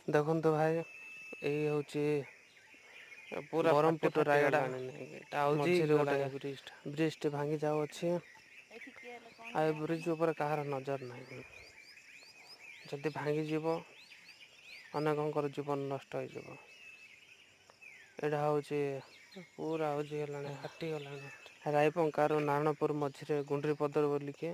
ଦେଖନ୍ତୁ ଭାଇ ଏଇ ହେଉଛି ପୁରା ଫାଟି ବ୍ରହ୍ମପୁର ଫାଟି ରାୟଗଡ଼ା ଗଲାଣି ନାଇଁ ଏଟା ଆଉଜି ମଝିରେ ଗୋଟେ ଗଲାଣି ବ୍ରିଜଟା। ବ୍ରିଜଟେ ଭାଙ୍ଗି ଯାଉଅଛି। ଆଉ ଏ ବ୍ରିଜ ଉପରେ କାହାର ନଜର ନାହିଁ। ଯଦି ଭାଙ୍ଗିଯିବ ଅନେକଙ୍କର ଜୀବନ ନଷ୍ଟ ହେଇଯିବ। ଏଇଟା ହେଉଛି ପୁରା ହଉଛି ହେଲାଣି ଫାଟିଗଲାଣି। ରାଇପଙ୍କାରୁ ନାରଣପୁର ମଝିରେ ଗୁଣ୍ଡିରି ପଦର ବୋଲିକି